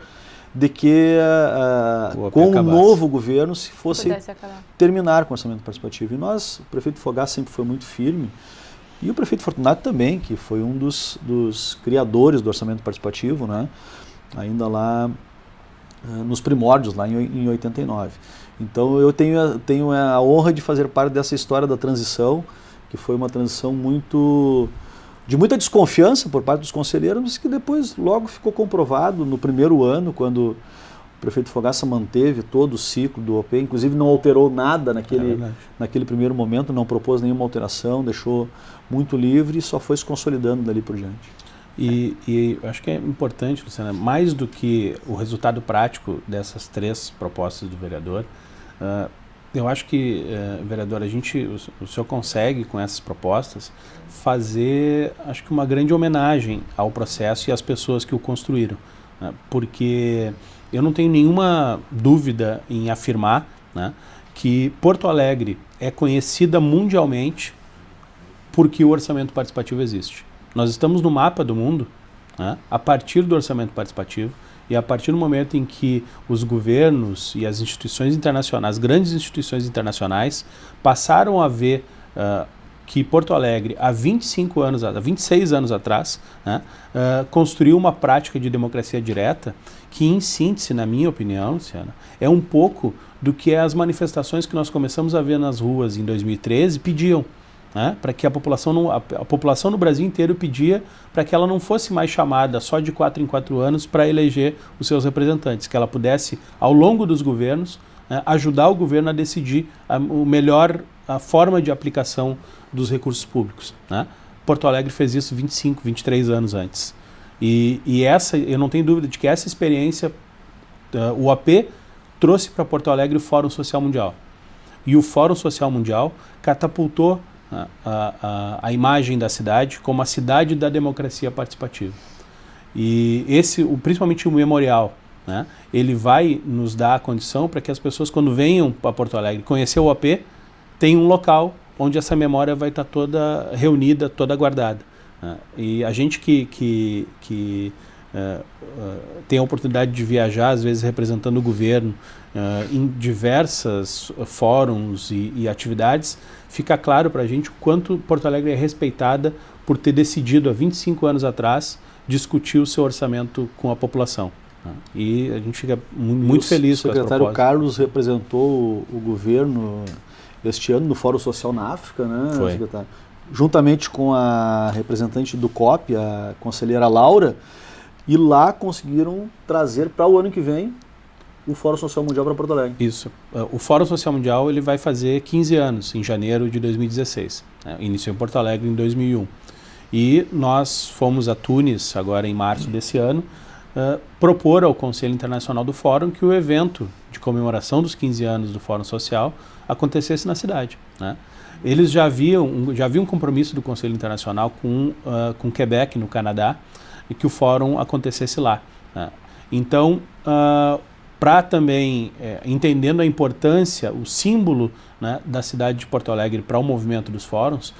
de que com o novo governo se fosse terminar com o orçamento participativo. E nós, o prefeito Fogaça sempre foi muito firme, e o prefeito Fortunato também, que foi um dos criadores do orçamento participativo, né, ainda lá nos primórdios, lá em 89. Então eu tenho a honra de fazer parte dessa história da transição, que foi uma transição de muita desconfiança por parte dos conselheiros, mas que depois logo ficou comprovado no primeiro ano, quando o prefeito Fogaça manteve todo o ciclo do OP, inclusive não alterou nada naquele primeiro momento, não propôs nenhuma alteração, deixou muito livre e só foi se consolidando dali por diante. E acho que é importante, Luciana, mais do que o resultado prático dessas 3 propostas do vereador, eu acho que, vereador, o senhor consegue, com essas propostas, fazer, acho que uma grande homenagem ao processo e às pessoas que o construíram, né? Porque eu não tenho nenhuma dúvida em afirmar, né, que Porto Alegre é conhecida mundialmente porque o orçamento participativo existe. Nós estamos no mapa do mundo, né, a partir do orçamento participativo, e a partir do momento em que os governos e as instituições internacionais, as grandes instituições internacionais, passaram a ver que Porto Alegre, há 26 anos atrás, né, construiu uma prática de democracia direta que, em síntese, na minha opinião, Luciana, é um pouco do que as manifestações que nós começamos a ver nas ruas em 2013 pediam. Né, para que a população no Brasil inteiro pedia para que ela não fosse mais chamada só de 4 em 4 anos para eleger os seus representantes, que ela pudesse, ao longo dos governos, ajudar o governo a decidir a forma de aplicação dos recursos públicos. Né? Porto Alegre fez isso 25, 23 anos antes. E essa, eu não tenho dúvida de que essa experiência, o AP trouxe para Porto Alegre o Fórum Social Mundial. E o Fórum Social Mundial catapultou a imagem da cidade como a cidade da democracia participativa. E principalmente o memorial, né, ele vai nos dar a condição para que as pessoas, quando venham para Porto Alegre conhecer o AP, tenham um local onde essa memória vai estar toda reunida, toda guardada. E a gente que tem a oportunidade de viajar, às vezes representando o governo, em diversos fóruns e atividades, fica claro para a gente o quanto Porto Alegre é respeitada por ter decidido, há 25 anos atrás, discutir o seu orçamento com a população. E a gente fica muito feliz com essa proposta. O secretário Carlos representou o governo este ano no Fórum Social na África, né, secretário? Juntamente com a representante do COP, a conselheira Laura, e lá conseguiram trazer para o ano que vem o Fórum Social Mundial para Porto Alegre. Isso. O Fórum Social Mundial ele vai fazer 15 anos, em janeiro de 2016. Iniciou em Porto Alegre em 2001. E nós fomos a Tunis, agora em março desse ano, propor ao Conselho Internacional do Fórum que o evento de comemoração dos 15 anos do Fórum Social acontecesse na cidade, né? Eles já haviam um compromisso do Conselho Internacional com Quebec, no Canadá, e que o fórum acontecesse lá, né? Então, para também, entendendo a importância, o símbolo, né, da cidade de Porto Alegre para o movimento dos fóruns,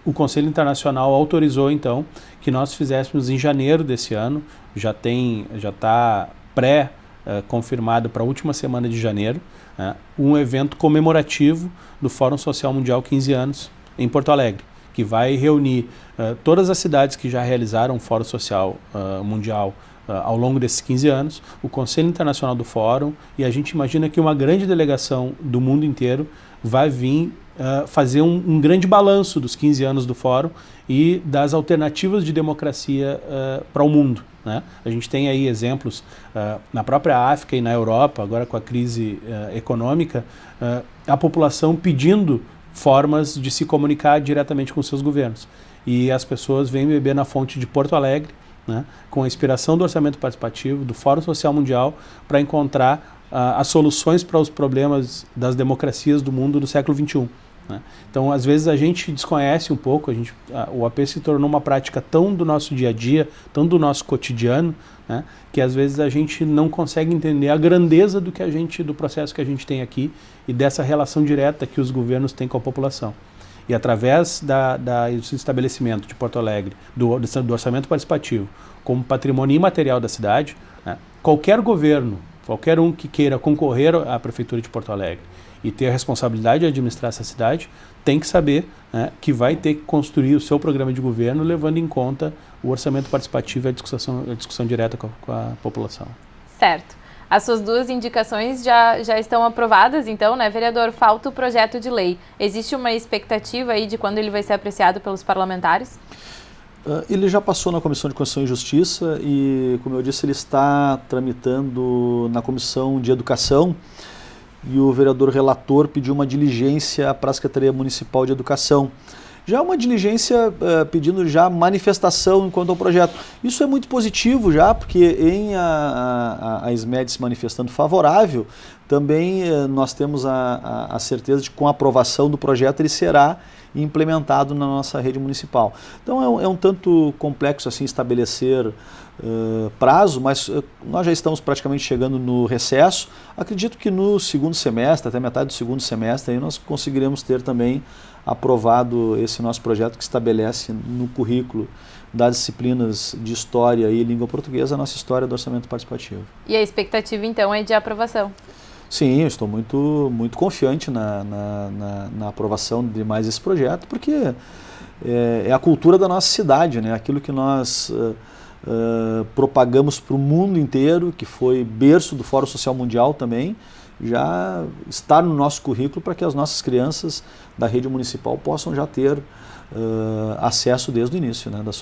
o Conselho Internacional autorizou, então, que nós fizéssemos em janeiro desse ano, já está confirmado para a última semana de janeiro, um evento comemorativo do Fórum Social Mundial 15 anos em Porto Alegre, que vai reunir todas as cidades que já realizaram o Fórum Social Mundial ao longo desses 15 anos, o Conselho Internacional do Fórum, e a gente imagina que uma grande delegação do mundo inteiro vai vir fazer um grande balanço dos 15 anos do Fórum e das alternativas de democracia para o mundo, né? A gente tem aí exemplos na própria África e na Europa, agora com a crise econômica, a população pedindo formas de se comunicar diretamente com seus governos. E as pessoas vêm beber na fonte de Porto Alegre, né, com a inspiração do orçamento participativo, do Fórum Social Mundial, para encontrar as soluções para os problemas das democracias do mundo do século XXI. Né? Então, às vezes a gente desconhece um pouco, o AP se tornou uma prática tão do nosso dia a dia, tão do nosso cotidiano, né, que às vezes a gente não consegue entender a grandeza do processo que a gente tem aqui e dessa relação direta que os governos têm com a população. E através do estabelecimento de Porto Alegre, do orçamento participativo, como patrimônio imaterial da cidade, né, qualquer governo, qualquer um que queira concorrer à Prefeitura de Porto Alegre e ter a responsabilidade de administrar essa cidade, tem que saber, né, que vai ter que construir o seu programa de governo levando em conta o orçamento participativo e a discussão direta com a população. Certo. As suas duas indicações já estão aprovadas, então, né, vereador? Falta o projeto de lei. Existe uma expectativa aí de quando ele vai ser apreciado pelos parlamentares? Ele já passou na Comissão de Constituição e Justiça e, como eu disse, ele está tramitando na Comissão de Educação e o vereador relator pediu uma diligência para a Secretaria Municipal de Educação. Já uma diligência pedindo já manifestação enquanto ao projeto. Isso é muito positivo já, porque em a SMED se manifestando favorável, também nós temos a certeza de que com a aprovação do projeto ele será implementado na nossa rede municipal. Então é um tanto complexo assim estabelecer prazo, mas nós já estamos praticamente chegando no recesso. Acredito que no segundo semestre, até metade do segundo semestre, aí nós conseguiremos ter também aprovado esse nosso projeto que estabelece no currículo das disciplinas de História e Língua Portuguesa a nossa história do orçamento participativo. E a expectativa então é de aprovação? Sim, eu estou muito confiante na aprovação de mais esse projeto, porque é a cultura da nossa cidade, né? Aquilo que nós propagamos para o mundo inteiro, que foi berço do Fórum Social Mundial também, já está no nosso currículo para que as nossas crianças da rede municipal possam já ter acesso desde o início, né, da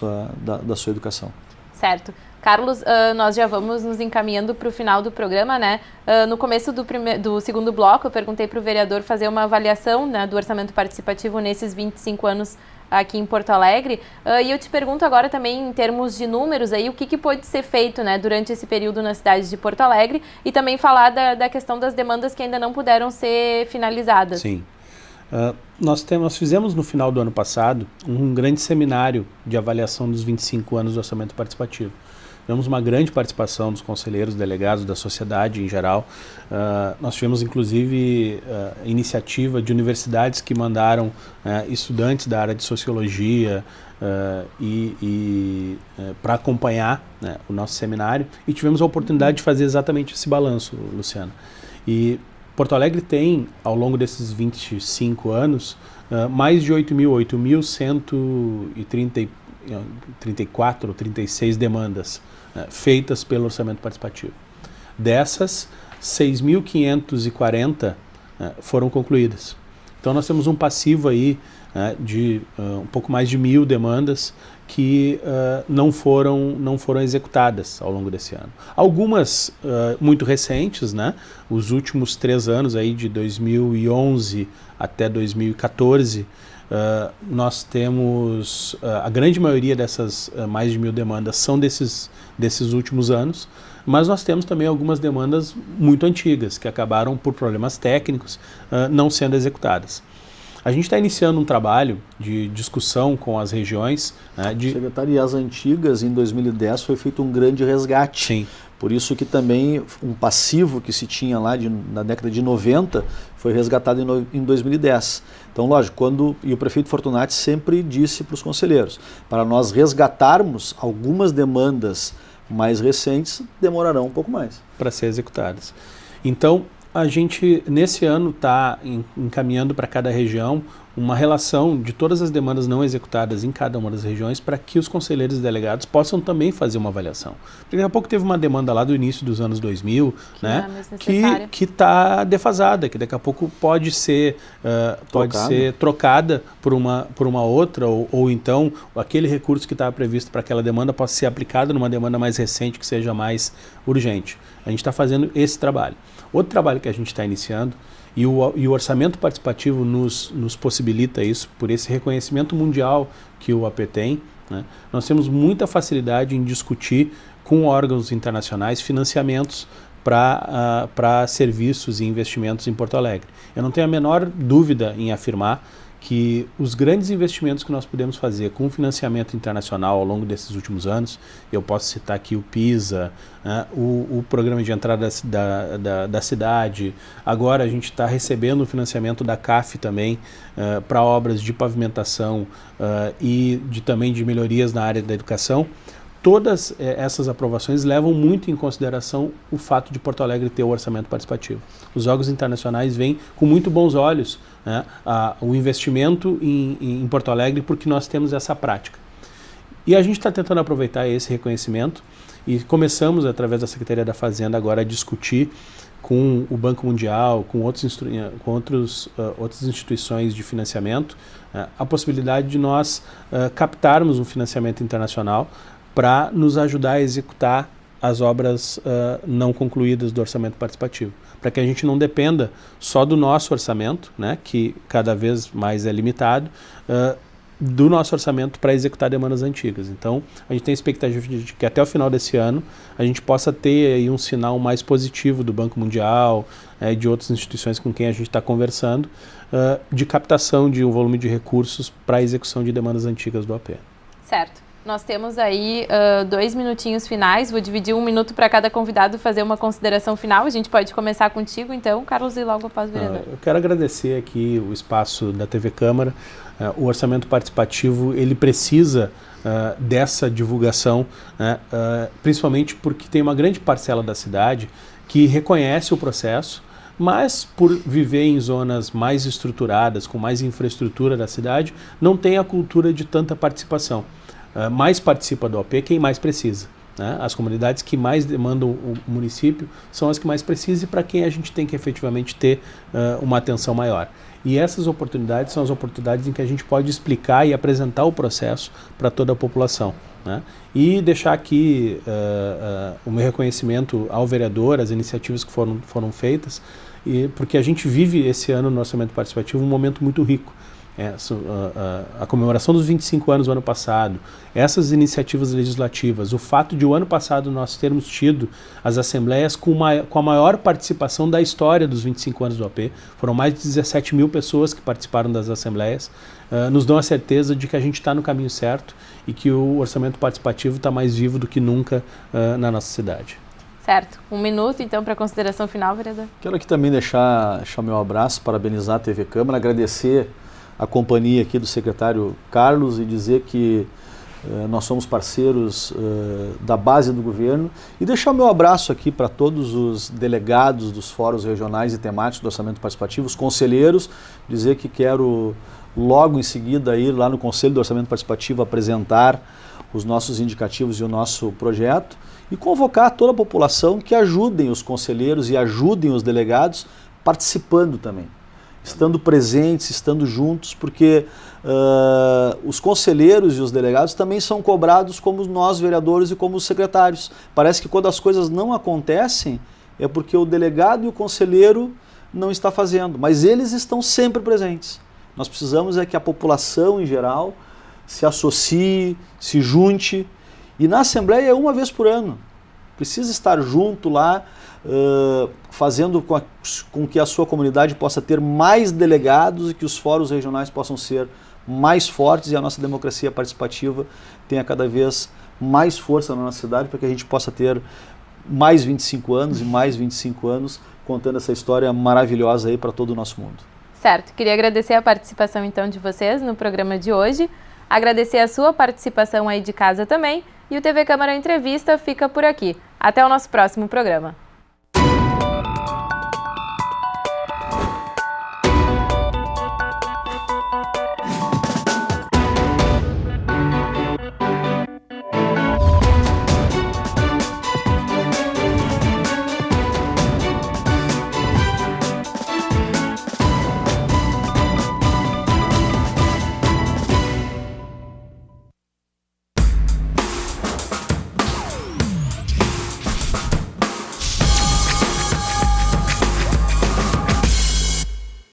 sua educação. Certo. Carlos, nós já vamos nos encaminhando para o final do programa, né? No começo do segundo bloco, eu perguntei para o vereador fazer uma avaliação, né, do orçamento participativo nesses 25 anos aqui em Porto Alegre. E eu te pergunto agora também, em termos de números, aí, o que pode ser feito, né, durante esse período na cidade de Porto Alegre, e também falar da questão das demandas que ainda não puderam ser finalizadas. Sim. Nós fizemos no final do ano passado um grande seminário de avaliação dos 25 anos do orçamento participativo. Tivemos uma grande participação dos conselheiros, delegados, da sociedade em geral. Nós tivemos, inclusive, iniciativa de universidades que mandaram estudantes da área de sociologia para acompanhar, né, o nosso seminário, e tivemos a oportunidade de fazer exatamente esse balanço, Luciana. E Porto Alegre tem, ao longo desses 25 anos, mais de 8.134 ou 36 demandas feitas pelo orçamento participativo. Dessas, 6.540 foram concluídas. Então nós temos um passivo aí de um pouco mais de 1.000 demandas que não foram executadas ao longo desse ano. Algumas muito recentes, né? Os últimos 3 anos, aí, de 2011 até 2014, nós temos a grande maioria dessas mais de 1.000 demandas são desses últimos anos, mas nós temos também algumas demandas muito antigas que acabaram por problemas técnicos não sendo executadas. A gente está iniciando um trabalho de discussão com as regiões. Secretário, e as antigas, em 2010, foi feito um grande resgate. Sim. Por isso que também um passivo que se tinha lá na década de 90 foi resgatado em 2010. Então, lógico, e o prefeito Fortunati sempre disse para os conselheiros, para nós resgatarmos algumas demandas mais recentes, demorarão um pouco mais. Para ser executadas. Então, a gente, nesse ano, está encaminhando para cada região uma relação de todas as demandas não executadas em cada uma das regiões para que os conselheiros e delegados possam também fazer uma avaliação. Porque daqui a pouco teve uma demanda lá do início dos anos 2000, né, que está defasada, que daqui a pouco pode ser trocada por uma outra, ou então aquele recurso que estava previsto para aquela demanda possa ser aplicado numa demanda mais recente que seja mais urgente. A gente está fazendo esse trabalho. Outro trabalho que a gente está iniciando, e o orçamento participativo nos possibilita isso, por esse reconhecimento mundial que o AP tem, né? Nós temos muita facilidade em discutir com órgãos internacionais financiamentos para serviços e investimentos em Porto Alegre. Eu não tenho a menor dúvida em afirmar que os grandes investimentos que nós podemos fazer com financiamento internacional ao longo desses últimos anos, eu posso citar aqui o PISA, né, o programa de entrada da cidade, agora a gente está recebendo o financiamento da CAF também para obras de pavimentação e também de melhorias na área da educação. Todas essas aprovações levam muito em consideração o fato de Porto Alegre ter o orçamento participativo. Os órgãos internacionais veem com muito bons olhos, né, o investimento em Porto Alegre, porque nós temos essa prática. E a gente está tentando aproveitar esse reconhecimento e começamos, através da Secretaria da Fazenda, agora a discutir com o Banco Mundial, com outras instituições de financiamento, a possibilidade de nós captarmos um financiamento internacional para nos ajudar a executar as obras não concluídas do orçamento participativo, para que a gente não dependa só do nosso orçamento, né, que cada vez mais é limitado, do nosso orçamento para executar demandas antigas. Então, a gente tem a expectativa de que até o final desse ano a gente possa ter aí um sinal mais positivo do Banco Mundial, de outras instituições com quem a gente está conversando, de captação de um volume de recursos para a execução de demandas antigas do AP. Certo. Nós temos aí 2 minutinhos finais, vou dividir 1 minuto para cada convidado fazer uma consideração final. A gente pode começar contigo, então, Carlos, e logo após o vereador. Eu quero agradecer aqui o espaço da TV Câmara. O orçamento participativo, ele precisa dessa divulgação, né, principalmente porque tem uma grande parcela da cidade que reconhece o processo, mas por viver em zonas mais estruturadas, com mais infraestrutura da cidade, não tem a cultura de tanta participação. Mais participa do AP quem mais precisa, né? As comunidades que mais demandam o município são as que mais precisam e para quem a gente tem que efetivamente ter uma atenção maior. E essas oportunidades são as oportunidades em que a gente pode explicar e apresentar o processo para toda a população, né? E deixar aqui o meu reconhecimento ao vereador, as iniciativas que foram feitas, porque a gente vive esse ano no orçamento participativo um momento muito rico. a comemoração dos 25 anos do ano passado, essas iniciativas legislativas, o fato de o ano passado nós termos tido as assembleias com a maior participação da história dos 25 anos do AP, foram mais de 17 mil pessoas que participaram das assembleias, nos dão a certeza de que a gente está no caminho certo e que o orçamento participativo está mais vivo do que nunca na nossa cidade. Certo. 1 minuto, então, para a consideração final, vereador. Quero aqui também deixar meu abraço, parabenizar a TV Câmara, agradecer a companhia aqui do secretário Carlos e dizer que nós somos parceiros da base do governo e deixar o meu abraço aqui para todos os delegados dos fóruns regionais e temáticos do orçamento participativo, os conselheiros, dizer que quero logo em seguida ir lá no Conselho do Orçamento Participativo apresentar os nossos indicativos e o nosso projeto e convocar toda a população que ajudem os conselheiros e ajudem os delegados participando também, estando presentes, estando juntos, porque os conselheiros e os delegados também são cobrados como nós vereadores e como os secretários. Parece que quando as coisas não acontecem é porque o delegado e o conselheiro não está fazendo, mas eles estão sempre presentes. Nós precisamos é que a população em geral se associe, se junte, e na Assembleia é uma vez por ano. Precisa estar junto lá, fazendo com que a sua comunidade possa ter mais delegados e que os fóruns regionais possam ser mais fortes e a nossa democracia participativa tenha cada vez mais força na nossa cidade para que a gente possa ter mais 25 anos e mais 25 anos contando essa história maravilhosa aí para todo o nosso mundo. Certo. Queria agradecer a participação então de vocês no programa de hoje, agradecer a sua participação aí de casa também e o TV Câmara Entrevista fica por aqui. Até o nosso próximo programa.